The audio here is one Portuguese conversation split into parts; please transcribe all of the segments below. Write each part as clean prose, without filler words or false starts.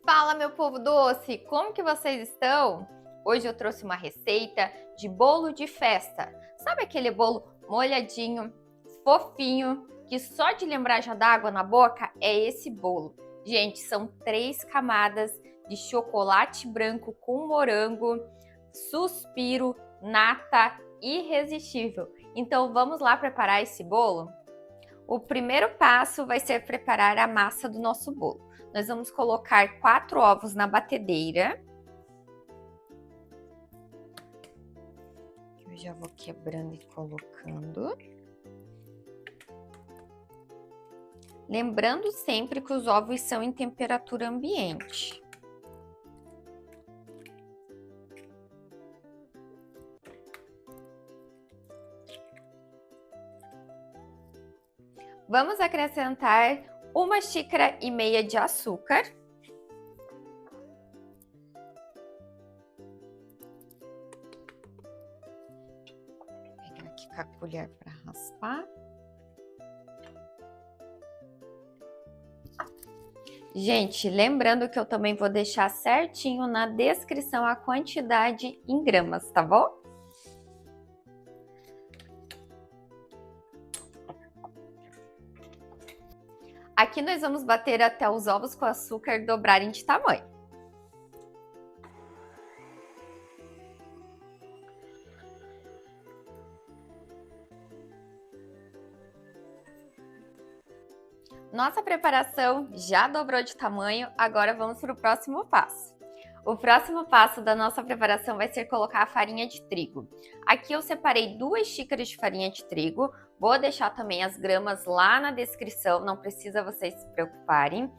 Fala, meu povo doce! Como que vocês estão? Hoje eu trouxe uma receita de bolo de festa. Sabe aquele bolo molhadinho, fofinho, que só de lembrar já dá água na boca? É esse bolo. Gente, são 3 camadas de chocolate branco com morango, suspiro, nata, irresistível. Então vamos lá preparar esse bolo? O primeiro passo vai ser preparar a massa do nosso bolo. Nós vamos colocar 4 ovos na batedeira. Eu já vou quebrando e colocando. Lembrando sempre que os ovos são em temperatura ambiente. Vamos acrescentar 1,5 xícaras de açúcar. Vou pegar aqui com a colher para raspar. Gente, lembrando que eu também vou deixar certinho na descrição a quantidade em gramas, tá bom? Aqui nós vamos bater até os ovos com açúcar dobrarem de tamanho. Nossa preparação já dobrou de tamanho, agora vamos para o próximo passo. O próximo passo da nossa preparação vai ser colocar a farinha de trigo. Aqui eu separei 2 xícaras de farinha de trigo, vou deixar também as gramas lá na descrição, não precisa vocês se preocuparem.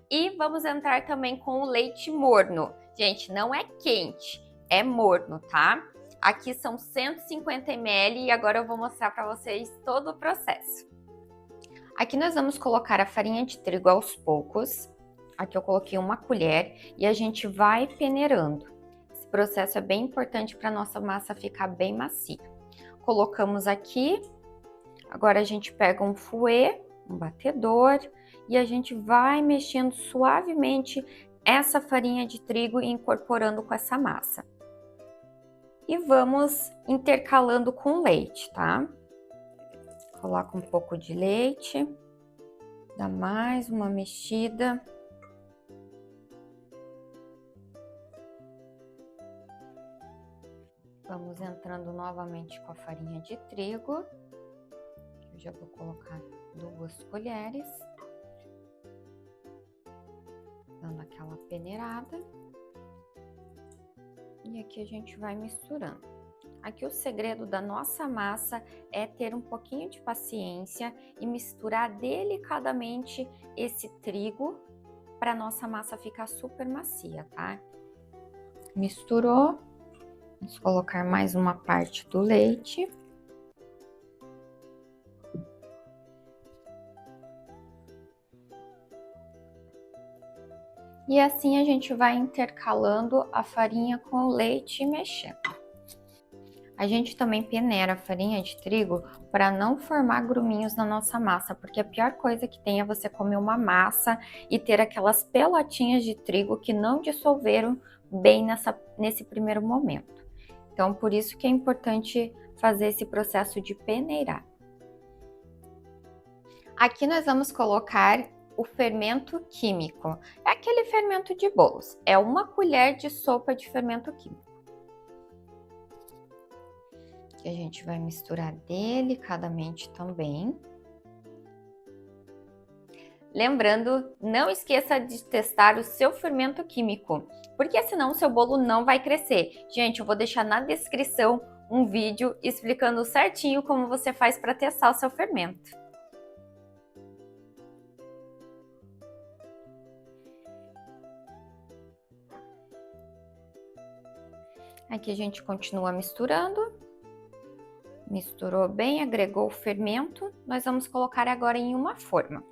E vamos entrar também com o leite morno. Gente, não é quente, é morno, tá? Aqui são 150 ml e agora eu vou mostrar para vocês todo o processo. Aqui nós vamos colocar a farinha de trigo aos poucos. Aqui eu coloquei 1 colher e a gente vai peneirando. Esse processo é bem importante para nossa massa ficar bem macia. Colocamos aqui. Agora a gente pega um fouet, um batedor, e a gente vai mexendo suavemente essa farinha de trigo e incorporando com essa massa. E vamos intercalando com leite, tá? Coloca um pouco de leite, dá mais uma mexida. Vamos entrando novamente com a farinha de trigo. Eu já vou colocar 2 colheres. Dando aquela peneirada. E aqui a gente vai misturando. Aqui o segredo da nossa massa é ter um pouquinho de paciência e misturar delicadamente esse trigo para nossa massa ficar super macia, tá? Misturou. Vamos colocar mais uma parte do leite. E assim a gente vai intercalando a farinha com o leite e mexendo. A gente também peneira a farinha de trigo para não formar gruminhos na nossa massa, porque a pior coisa que tem é você comer uma massa e ter aquelas pelotinhas de trigo que não dissolveram bem nesse primeiro momento. Então, por isso que é importante fazer esse processo de peneirar. Aqui nós vamos colocar o fermento químico. É aquele fermento de bolos. É 1 colher de sopa de fermento químico. Que a gente vai misturar delicadamente também. Lembrando, não esqueça de testar o seu fermento químico, porque senão o seu bolo não vai crescer. Gente, eu vou deixar na descrição um vídeo explicando certinho como você faz para testar o seu fermento. Aqui a gente continua misturando. Misturou bem, agregou o fermento. Nós vamos colocar agora em uma forma.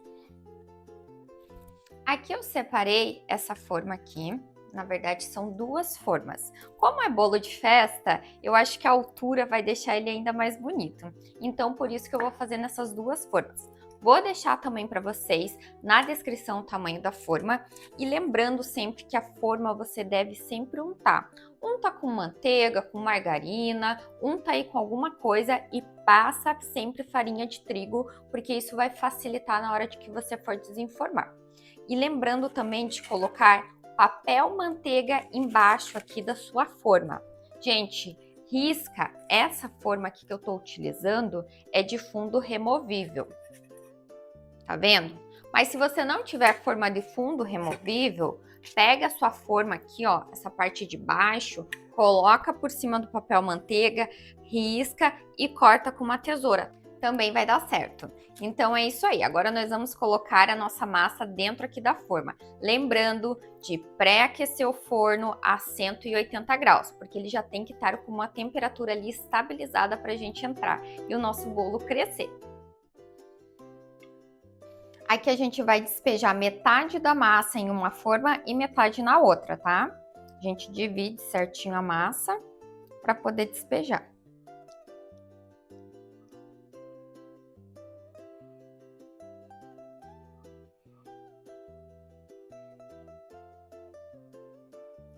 Aqui eu separei essa forma aqui. Na verdade, são 2 formas. Como é bolo de festa, eu acho que a altura vai deixar ele ainda mais bonito. Então, por isso que eu vou fazer nessas 2 formas. Vou deixar também para vocês na descrição o tamanho da forma e lembrando sempre que a forma você deve sempre untar. Unta com manteiga, com margarina, unta aí com alguma coisa e passa sempre farinha de trigo, porque isso vai facilitar na hora de que você for desenformar. E lembrando também de colocar papel manteiga embaixo aqui da sua forma. Gente, risca, essa forma aqui que eu estou utilizando é de fundo removível. Tá vendo? Mas se você não tiver forma de fundo removível, pega a sua forma aqui, ó, essa parte de baixo, coloca por cima do papel manteiga, risca e corta com uma tesoura. Também vai dar certo. Então é isso aí. Agora nós vamos colocar a nossa massa dentro aqui da forma. Lembrando de pré-aquecer o forno a 180 graus, porque ele já tem que estar com uma temperatura ali estabilizada para a gente entrar e o nosso bolo crescer. Aqui a gente vai despejar metade da massa em uma forma e metade na outra, tá? A gente divide certinho a massa para poder despejar.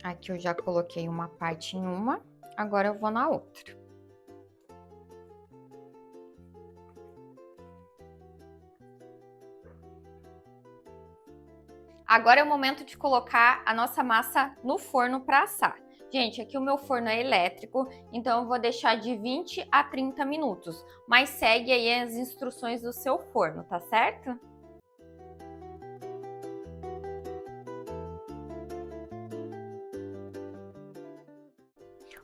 Aqui eu já coloquei uma parte em uma, agora eu vou na outra. Agora é o momento de colocar a nossa massa no forno para assar. Gente, aqui o meu forno é elétrico, então eu vou deixar de 20 a 30 minutos. Mas segue aí as instruções do seu forno, tá certo?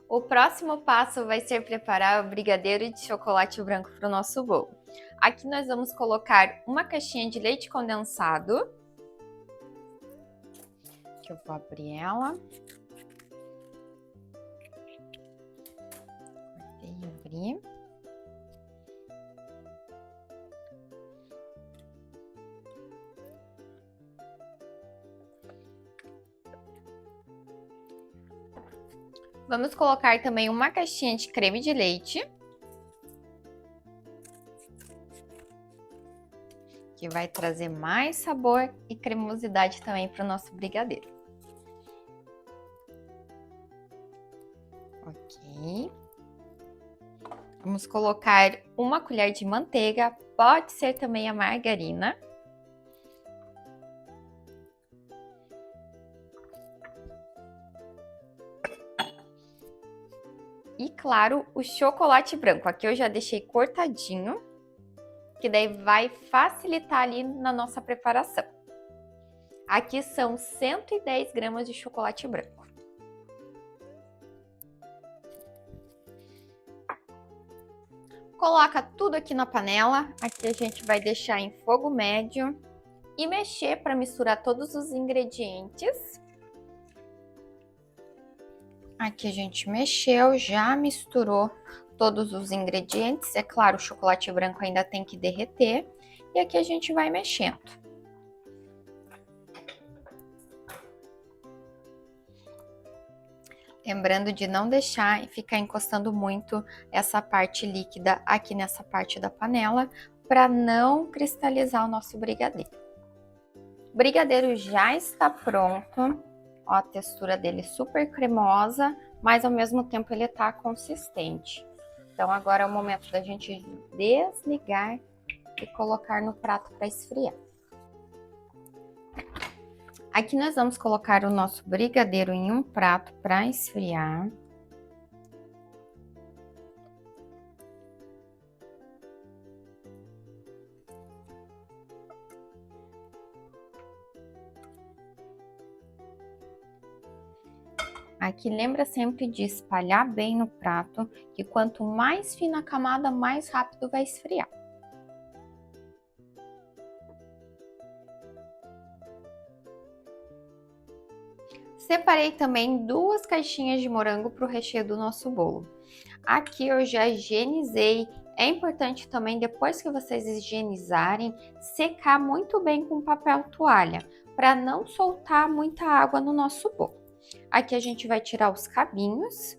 O próximo passo vai ser preparar o brigadeiro de chocolate branco para o nosso bolo. Aqui nós vamos colocar uma caixinha de leite condensado. Que eu vou abrir ela. Cortei e abri. Vamos colocar também uma caixinha de creme de leite. Que vai trazer mais sabor e cremosidade também para o nosso brigadeiro. Ok. Vamos colocar uma colher de manteiga, pode ser também a margarina. E claro, o chocolate branco. Aqui eu já deixei cortadinho, que daí vai facilitar ali na nossa preparação. Aqui são 110 gramas de chocolate branco. Coloca tudo aqui na panela, aqui a gente vai deixar em fogo médio e mexer para misturar todos os ingredientes. Aqui a gente mexeu, já misturou todos os ingredientes. É claro, o chocolate branco ainda tem que derreter. E aqui a gente vai mexendo. Lembrando de não deixar e ficar encostando muito essa parte líquida aqui nessa parte da panela, para não cristalizar o nosso brigadeiro. O brigadeiro já está pronto. Ó, a textura dele super cremosa, mas ao mesmo tempo ele tá consistente. Então agora é o momento da gente desligar e colocar no prato para esfriar. Aqui nós vamos colocar o nosso brigadeiro em um prato para esfriar. Aqui lembra sempre de espalhar bem no prato, que quanto mais fina a camada, mais rápido vai esfriar. Separei também 2 caixinhas de morango para o recheio do nosso bolo. Aqui eu já higienizei. É importante também, depois que vocês higienizarem, secar muito bem com papel toalha, para não soltar muita água no nosso bolo. Aqui a gente vai tirar os cabinhos.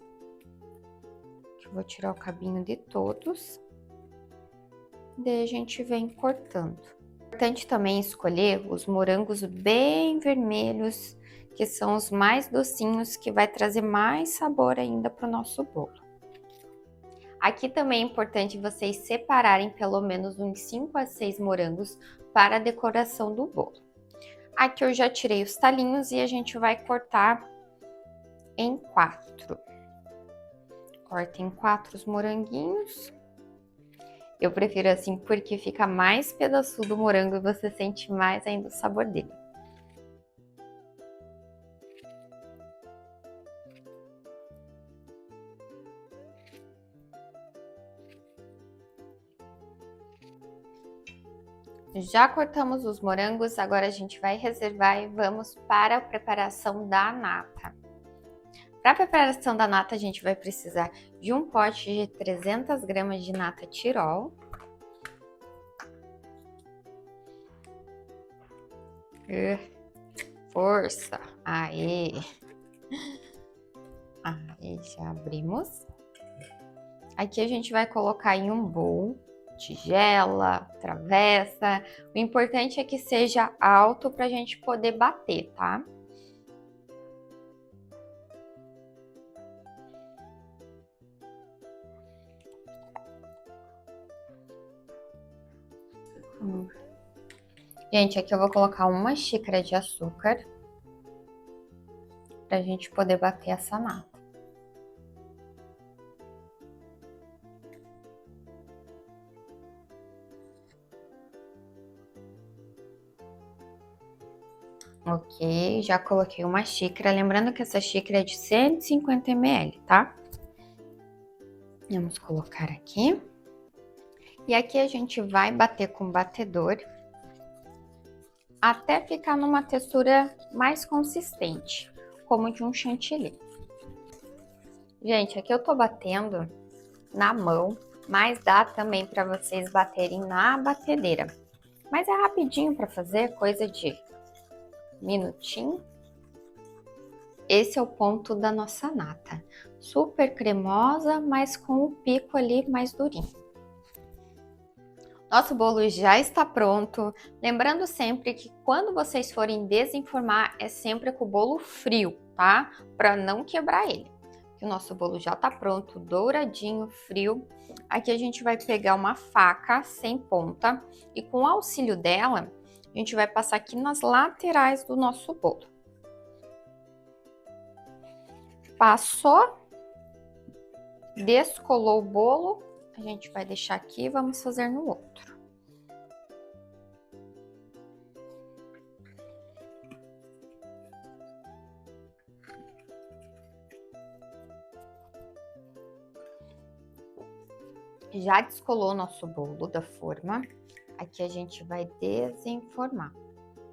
Eu vou tirar o cabinho de todos. Daí a gente vem cortando. É importante também escolher os morangos bem vermelhos, que são os mais docinhos, que vai trazer mais sabor ainda para o nosso bolo. Aqui também é importante vocês separarem pelo menos uns 5 a 6 morangos para a decoração do bolo. Aqui eu já tirei os talinhos e a gente vai cortar em 4. Corta em 4 os moranguinhos. Eu prefiro assim porque fica mais pedaçudo o morango e você sente mais ainda o sabor dele. Já cortamos os morangos, agora a gente vai reservar e vamos para a preparação da nata. Para a preparação da nata, a gente vai precisar de um pote de 300 gramas de nata Tirol. Força! Aí! Aí, já abrimos. Aqui a gente vai colocar em um bowl, tigela, travessa. O importante é que seja alto para a gente poder bater, tá? Gente, aqui eu vou colocar 1 xícara de açúcar pra gente poder bater essa nata. Ok, já coloquei 1 xícara, lembrando que essa xícara é de 150 ml, tá? Vamos colocar aqui. E aqui a gente vai bater com o batedor até ficar numa textura mais consistente, como de um chantilly. Gente, aqui eu tô batendo na mão, mas dá também para vocês baterem na batedeira. Mas é rapidinho para fazer, coisa de minutinho. Esse é o ponto da nossa nata. Super cremosa, mas com o pico ali mais durinho. Nosso bolo já está pronto. Lembrando sempre que quando vocês forem desenformar, é sempre com o bolo frio, tá? Para não quebrar ele. O nosso bolo já está pronto, douradinho, frio. Aqui a gente vai pegar uma faca sem ponta e com o auxílio dela, a gente vai passar aqui nas laterais do nosso bolo. Passou, descolou o bolo, a gente vai deixar aqui e vamos fazer no outro. Já descolou o nosso bolo da forma, aqui a gente vai desenformar,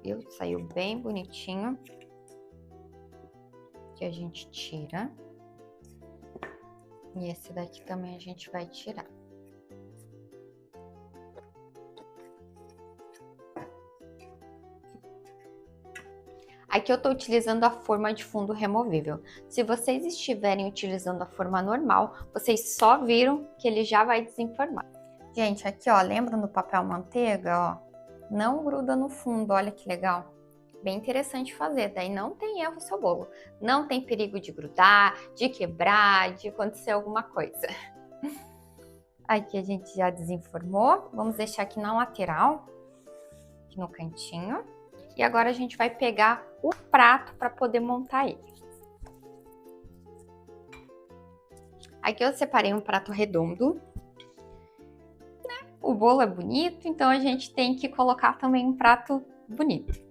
viu? Saiu bem bonitinho. Que a gente tira. E esse daqui também a gente vai tirar. Aqui eu tô utilizando a forma de fundo removível. Se vocês estiverem utilizando a forma normal, vocês só viram que ele já vai desenformar. Gente, aqui ó, lembra no papel manteiga, ó? Não gruda no fundo, olha que legal. Bem interessante fazer, daí não tem erro o seu bolo. Não tem perigo de grudar, de quebrar, de acontecer alguma coisa. Aqui a gente já desenformou. Vamos deixar aqui na lateral, aqui no cantinho. E agora a gente vai pegar o prato para poder montar ele. Aqui eu separei um prato redondo. O bolo é bonito, então a gente tem que colocar também um prato bonito.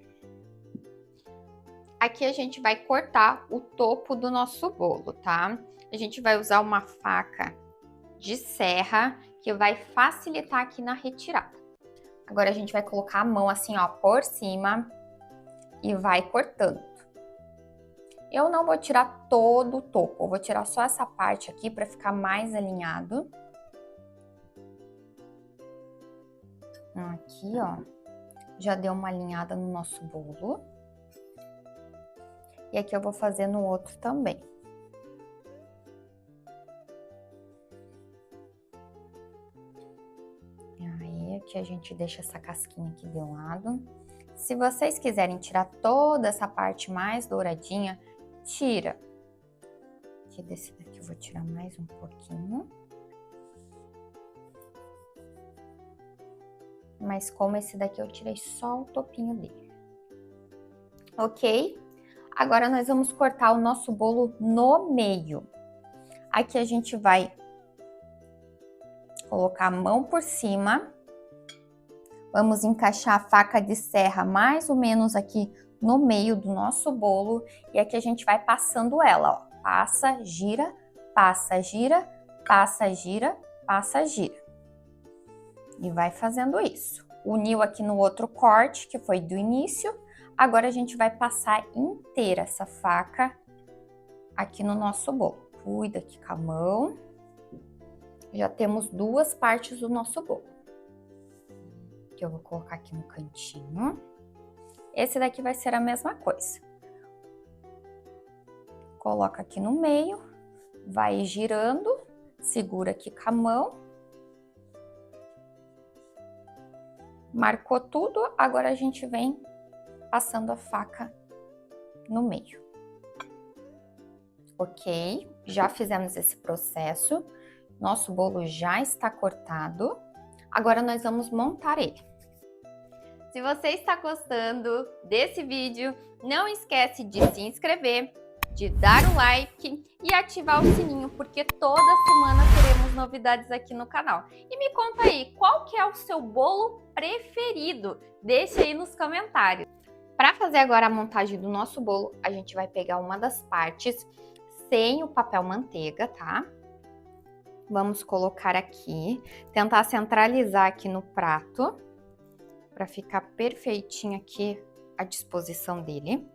Aqui a gente vai cortar o topo do nosso bolo, tá? A gente vai usar uma faca de serra que vai facilitar aqui na retirada. Agora a gente vai colocar a mão assim, ó, por cima e vai cortando. Eu não vou tirar todo o topo, eu vou tirar só essa parte aqui para ficar mais alinhado. Aqui, ó, já deu uma alinhada no nosso bolo. E aqui eu vou fazer no outro também. Aí. aqui a gente deixa essa casquinha aqui de lado. Se vocês quiserem tirar toda essa parte mais douradinha, tira. Aqui desse daqui eu vou tirar mais um pouquinho. Mas como esse daqui eu tirei só o topinho dele. Ok? Agora nós vamos cortar o nosso bolo no meio. Aqui a gente vai colocar a mão por cima. Vamos encaixar a faca de serra mais ou menos aqui no meio do nosso bolo. E aqui a gente vai passando ela, ó. Passa, gira, passa, gira, passa, gira, passa, gira. E vai fazendo isso. Uniu aqui no outro corte, que foi do início. Agora a gente vai passar inteira essa faca aqui no nosso bolo. Cuida aqui com a mão. Já temos duas partes do nosso bolo. Que eu vou colocar aqui no cantinho. Esse daqui vai ser a mesma coisa. Coloca aqui no meio, vai girando, segura aqui com a mão. Marcou tudo, agora a gente vem passando a faca no meio. Ok, já fizemos esse processo. Nosso bolo já está cortado. Agora nós vamos montar ele. Se você está gostando desse vídeo, não esquece de se inscrever, de dar o like e ativar o sininho, porque toda semana teremos novidades aqui no canal. E me conta aí, qual que é o seu bolo preferido? Deixa aí nos comentários. Para fazer agora a montagem do nosso bolo, a gente vai pegar uma das partes sem o papel manteiga, tá? Vamos colocar aqui, tentar centralizar aqui no prato, para ficar perfeitinho aqui a disposição dele.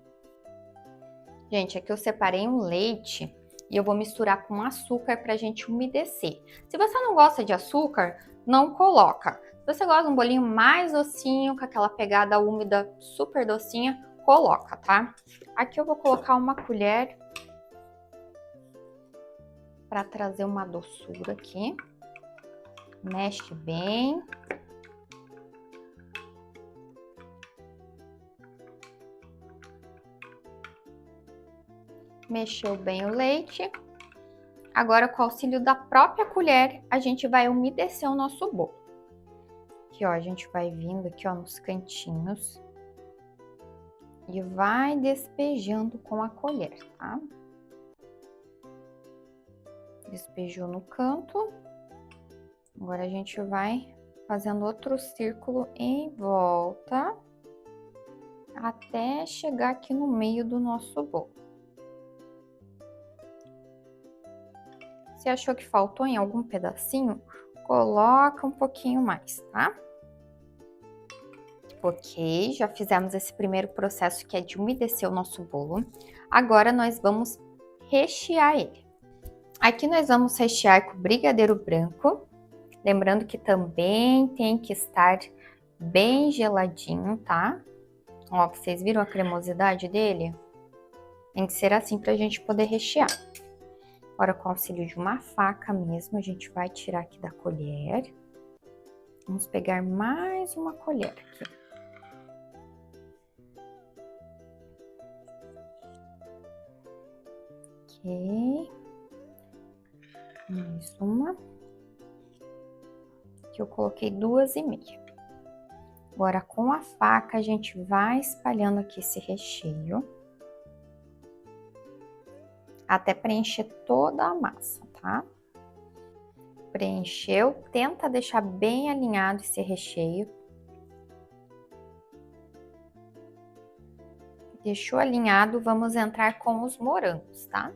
Gente, aqui eu separei um leite e eu vou misturar com açúcar pra gente umedecer. Se você não gosta de açúcar, não coloca. Se você gosta de um bolinho mais docinho, com aquela pegada úmida super docinha, coloca, tá? Aqui eu vou colocar uma colher para trazer uma doçura aqui. Mexe bem. Mexeu bem o leite. Agora, com o auxílio da própria colher, a gente vai umedecer o nosso bolo. Aqui, ó, a gente vai vindo aqui, ó, nos cantinhos. E vai despejando com a colher, tá? Despejou no canto. Agora a gente vai fazendo outro círculo em volta. Até chegar aqui no meio do nosso bolo. Se achou que faltou em algum pedacinho, coloca um pouquinho mais, tá? Ok, já fizemos esse primeiro processo que é de umedecer o nosso bolo. Agora nós vamos rechear ele. Aqui nós vamos rechear com brigadeiro branco. Lembrando que também tem que estar bem geladinho, tá? Ó, vocês viram a cremosidade dele? Tem que ser assim pra gente poder rechear. Agora, com o auxílio de uma faca mesmo, a gente vai tirar aqui da colher. Vamos pegar mais uma colher aqui. Ok. Mais uma. Aqui eu coloquei 2,5. Agora, com a faca, a gente vai espalhando aqui esse recheio. Até preencher toda a massa, tá? Preencheu, tenta deixar bem alinhado esse recheio. Deixou alinhado, vamos entrar com os morangos, tá?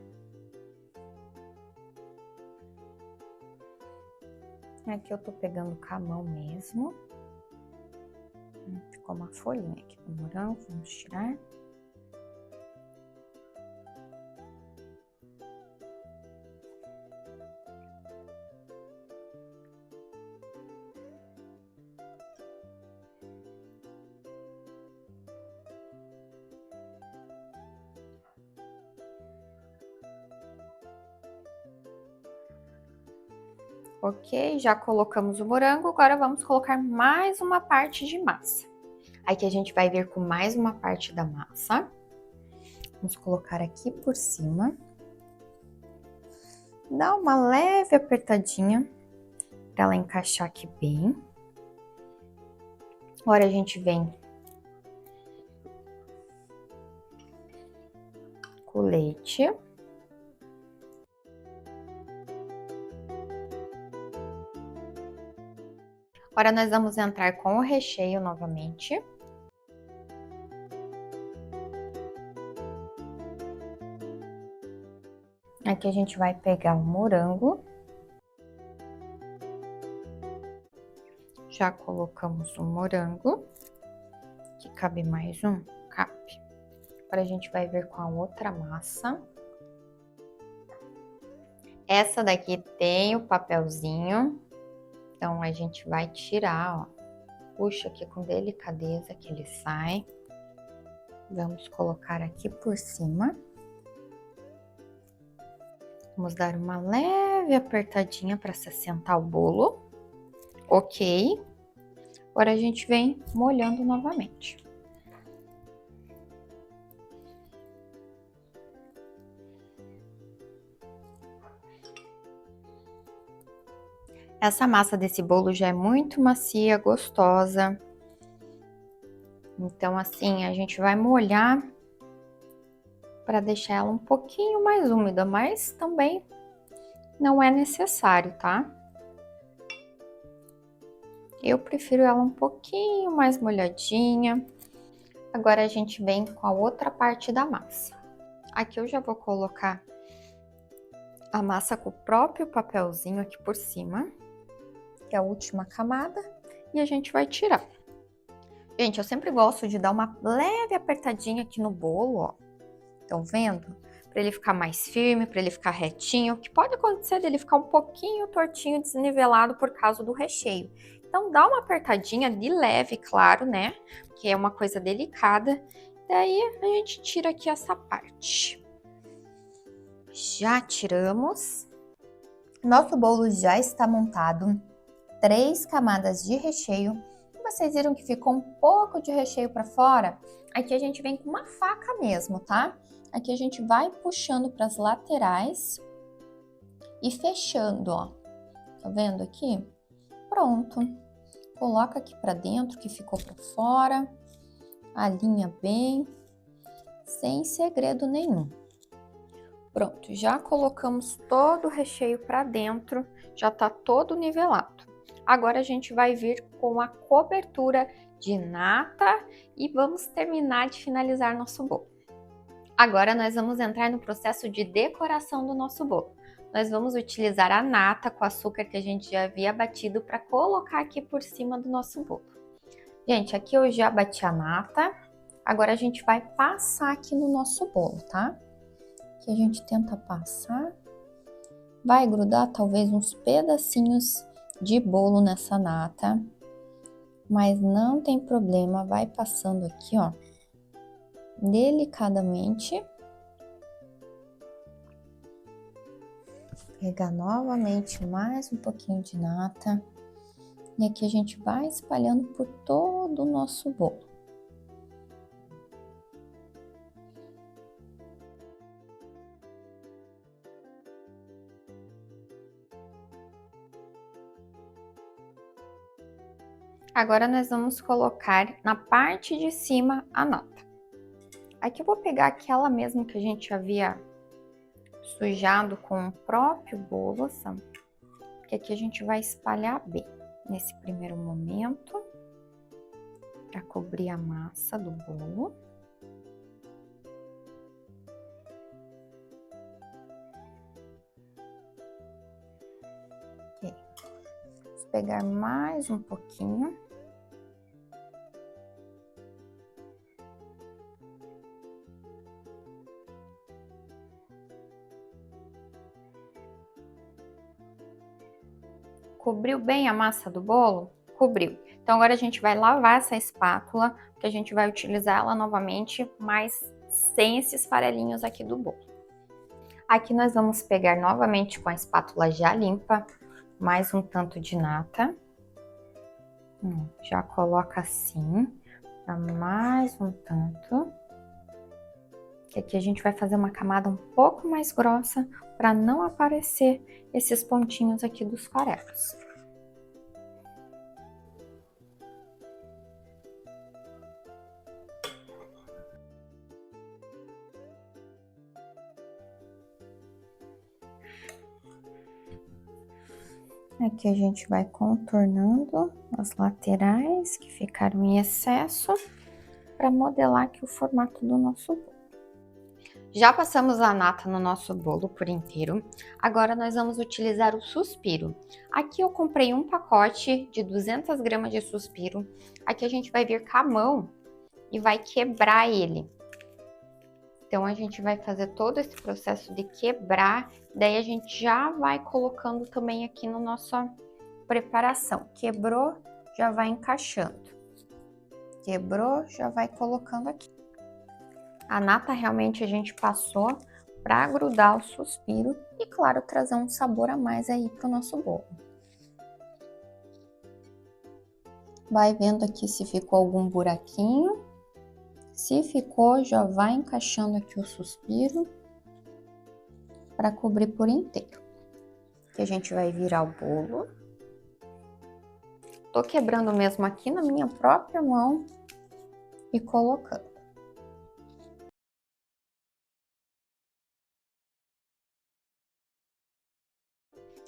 Aqui eu tô pegando com a mão mesmo. Ficou uma folhinha aqui do morango, vamos tirar. Ok, já colocamos o morango, agora vamos colocar mais uma parte de massa. Aqui a gente vai vir com mais uma parte da massa. Vamos colocar aqui por cima. Dá uma leve apertadinha para ela encaixar aqui bem. Agora a gente vem com o leite. Agora nós vamos entrar com o recheio novamente. Aqui a gente vai pegar o morango. Já colocamos o morango. Aqui cabe mais um? Cabe. Agora a gente vai ver com a outra massa. Essa daqui tem o papelzinho. Então, a gente vai tirar, ó. Puxa aqui com delicadeza que ele sai. Vamos colocar aqui por cima. Vamos dar uma leve apertadinha para se assentar o bolo. Ok. Agora a gente vem molhando novamente. Essa massa desse bolo já é muito macia, gostosa. Então, assim, a gente vai molhar para deixar ela um pouquinho mais úmida, mas também não é necessário, tá? Eu prefiro ela um pouquinho mais molhadinha. Agora a gente vem com a outra parte da massa. Aqui eu já vou colocar a massa com o próprio papelzinho aqui por cima, que é a última camada, e a gente vai tirar. Gente, eu sempre gosto de dar uma leve apertadinha aqui no bolo, ó. Estão vendo? Para ele ficar mais firme, para ele ficar retinho. O que pode acontecer dele ficar um pouquinho tortinho, desnivelado por causa do recheio. Então, dá uma apertadinha de leve, claro, né? Que é uma coisa delicada. Daí, a gente tira aqui essa parte. Já tiramos. Nosso bolo já está montado. 3 camadas de recheio. Vocês viram que ficou um pouco de recheio para fora? Aqui a gente vem com uma faca mesmo, tá? Aqui a gente vai puxando para as laterais e fechando, ó. Tá vendo aqui? Pronto. Coloca aqui para dentro que ficou para fora. Alinha bem, sem segredo nenhum. Pronto, já colocamos todo o recheio para dentro, já tá todo nivelado. Agora a gente vai vir com a cobertura de nata e vamos terminar de finalizar nosso bolo. Agora nós vamos entrar no processo de decoração do nosso bolo. Nós vamos utilizar a nata com açúcar que a gente já havia batido para colocar aqui por cima do nosso bolo. Gente, aqui eu já bati a nata, agora a gente vai passar aqui no nosso bolo, tá? Aqui a gente tenta passar, vai grudar talvez uns pedacinhos de bolo nessa nata, mas não tem problema, vai passando aqui, ó, delicadamente. Pegar novamente mais um pouquinho de nata e aqui a gente vai espalhando por todo o nosso bolo. Agora nós vamos colocar na parte de cima a nata. Aqui eu vou pegar aquela mesmo que a gente havia sujado com o próprio bolo, sabe? Porque aqui a gente vai espalhar bem nesse primeiro momento, para cobrir a massa do bolo. Ok. Vamos pegar mais um pouquinho. Cobriu bem a massa do bolo? Cobriu. Então, agora a gente vai lavar essa espátula, porque a gente vai utilizar ela novamente, mas sem esses farelinhos aqui do bolo. Aqui nós vamos pegar novamente com a espátula já limpa, mais um tanto de nata. Já coloca assim, para mais um tanto. Que aqui a gente vai fazer uma camada um pouco mais grossa para não aparecer esses pontinhos aqui dos farelos. Aqui a gente vai contornando as laterais que ficaram em excesso para modelar aqui o formato do nosso bolo. Já passamos a nata no nosso bolo por inteiro, agora nós vamos utilizar o suspiro. Aqui eu comprei um pacote de 200 gramas de suspiro, aqui a gente vai vir com a mão e vai quebrar ele. Então a gente vai fazer todo esse processo de quebrar, daí a gente já vai colocando também aqui na nossa preparação. Quebrou, já vai encaixando. Quebrou, já vai colocando aqui. A nata realmente a gente passou para grudar o suspiro e, claro, trazer um sabor a mais aí pro nosso bolo. Vai vendo aqui se ficou algum buraquinho. Se ficou, já vai encaixando aqui o suspiro para cobrir por inteiro. Aqui a gente vai virar o bolo. Tô quebrando mesmo aqui na minha própria mão e colocando.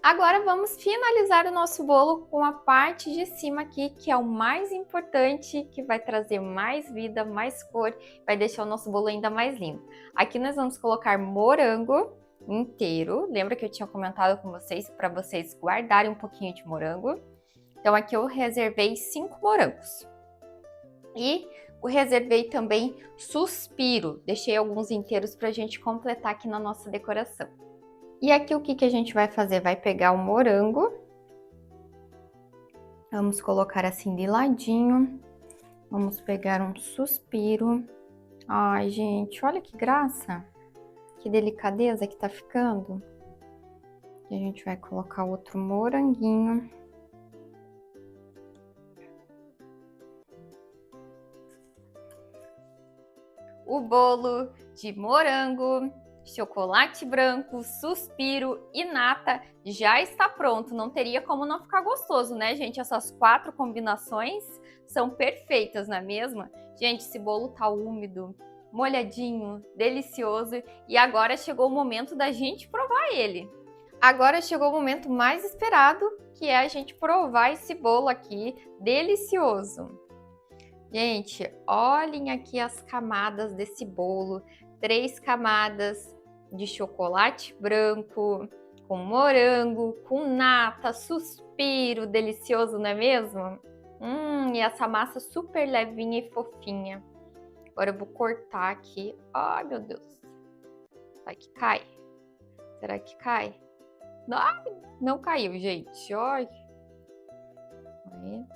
Agora vamos finalizar o nosso bolo com a parte de cima aqui, que é o mais importante, que vai trazer mais vida, mais cor, vai deixar o nosso bolo ainda mais lindo. Aqui nós vamos colocar morango inteiro, lembra que eu tinha comentado com vocês para vocês guardarem um pouquinho de morango. Então aqui eu reservei 5 morangos. E eu reservei também suspiro, deixei alguns inteiros para a gente completar aqui na nossa decoração. E aqui o que a gente vai fazer? Vai pegar o morango, vamos colocar assim de ladinho, vamos pegar um suspiro. Ai, gente, olha que graça, que delicadeza que tá ficando. E a gente vai colocar outro moranguinho. O bolo de morango, chocolate branco, suspiro e nata já está pronto. Não teria como não ficar gostoso, né, gente? Essas 4 combinações são perfeitas, não é mesmo? Gente, esse bolo tá úmido, molhadinho, delicioso. E agora chegou o momento da gente provar ele. Agora chegou o momento mais esperado, que é a gente provar esse bolo aqui, delicioso. Gente, olhem aqui as camadas desse bolo. 3 camadas de chocolate branco, com morango, com nata, suspiro, delicioso, não é mesmo? E essa massa super levinha e fofinha. Agora eu vou cortar aqui. Ai, meu Deus. Vai que cai. Será que cai? Ai, não caiu, gente. Olha. Aí.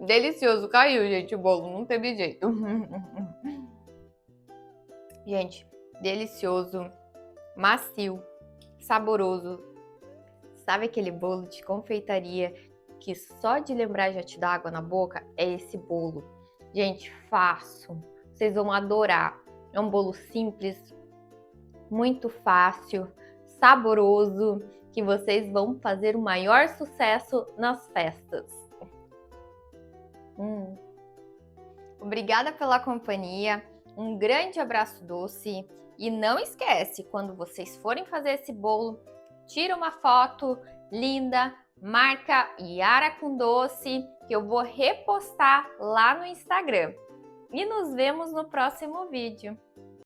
Delicioso. Caiu, gente, o bolo. Não teve jeito. Gente, delicioso, macio, saboroso. Sabe aquele bolo de confeitaria que só de lembrar já te dá água na boca? É esse bolo. Gente, façam. Vocês vão adorar. É um bolo simples, muito fácil, saboroso, que vocês vão fazer o maior sucesso nas festas. Obrigada pela companhia, um grande abraço doce e não esquece, quando vocês forem fazer esse bolo, tira uma foto linda, marca Yara com Doce, que eu vou repostar lá no Instagram. E nos vemos no próximo vídeo.